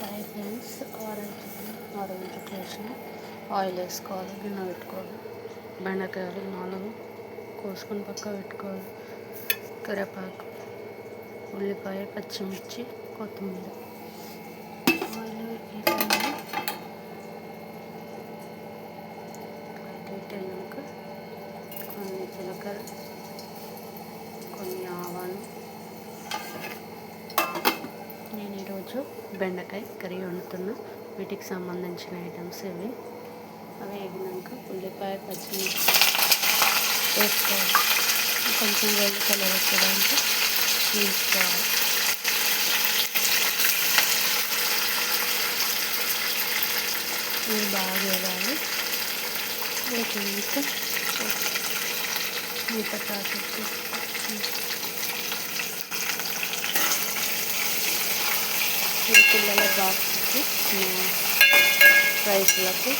Hi friends, orange చేసిన oil వేసుకోవాలి, గిన్నె పెట్టుకోవాలి. బెండకాయలు 4 కోసుకొని పక్క పెట్టుకోవాలి. కరివేపాకు, ఉల్లిపాయ, పచ్చిమిర్చి, కొత్తిమీర. ఆయిల్ హీట్ కొన్ని జీలకర్ర, కొన్ని ఆవాలు. నేను ఈరోజు బెండకాయ కర్రీ వండుతున్నా. వీటికి సంబంధించిన ఐటమ్స్ ఇవి. అవి వేగినాక ఉల్లిపాయ, పచ్చిమిర్చి వేసుకోవాలి. కొంచెం రెడ్ కలర్ వచ్చేదానికి వేసుకోవాలి. ఇవి బాగా వేయాలి. వేగినాక మిగతా ప్రాసెస్ పిల్లల బాక్స్కి రైస్లకు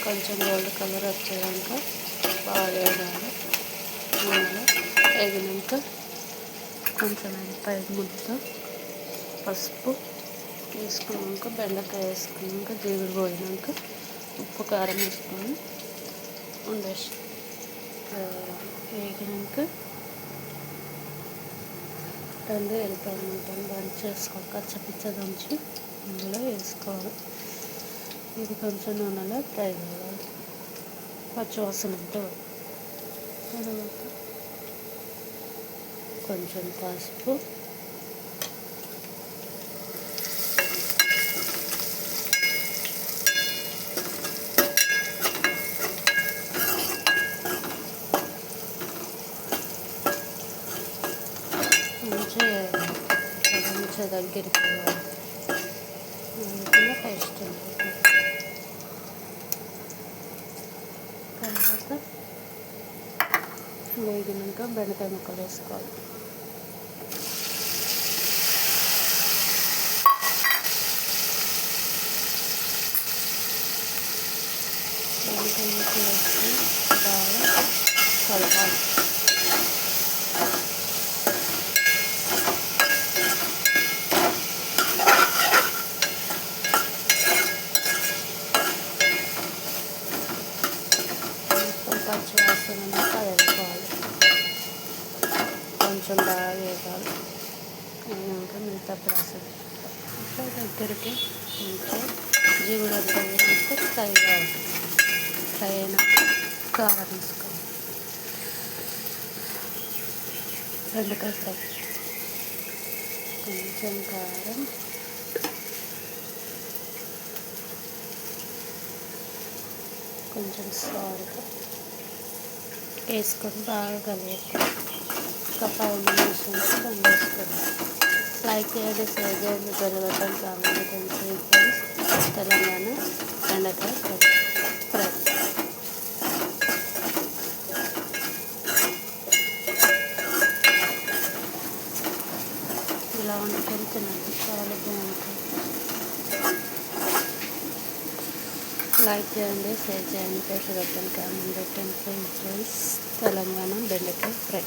కొంచెం గోల్డ్ కలర్ వచ్చేదాక బాగా వేయాలి. నూనెలో వేగినాక కొంచెం ఎల్లిపాయ ముద్ద, పసుపు వేసుకున్నాక, బెండకాయ వేసుకున్నాక, జీగురు పోయినాక ఉప్పు కారం వేసుకొని ఉండేసి వేగినాక 2 ఎల్లిపాయ ముద్దలు దంచి వేసుకోవాలి. కచ్చపిచ్చ దంచి ఇందులో వేసుకోవాలి. ఇది కొంచెం నూనెలో ఫ్రై కావాలి, పచ్చివాసన ఉంటుంది. తర్వాత కొంచెం పసుపు, మంచిగా దగ్గరికి పోవాలి. టేస్ట్ ఉంటుంది. తర్వాత వేగినాక బెండకాయ ముక్కలు వేసుకోవాలి. బెండకాయ ముక్కలు వేసుకొని బాగా కలపాలి. పచ్చివాసన కలుపుకోవాలి. కొంచెం బాగా వేయాలి. ఇంకా మిగతా ప్రాసెస్ ఇట్లా దగ్గరికి కొంచెం జీవుడు అంతా వేసినాక ఫ్రై కావాలి. ఫ్రై అయినాక కారం వేసుకోవాలి. బెండకాయ ఫ్రై కొంచెం కారం, కొంచెం సాల్ట్ వేసుకొని బాగా కలిపేసుకోవాలి. ఒక 5 నిమిషాలు బంద్ చేసుకోవాలి. లైక్ చేయండి, షేర్ చేయండి, బెల్ బటన్ కామెంట్ చేయండి. తెలంగాణ బెండకాయ ఫ్రై. ఇలా వండుకొని తినండి, చాలా బాగుంటుంది. లైక్ చేయండి, షేర్ చేయండి, బెల్ బటన్ కామెంట్ పెట్టండి. ఫ్రెండ్స్, తెలంగాణ బెండకాయ ఫ్రై.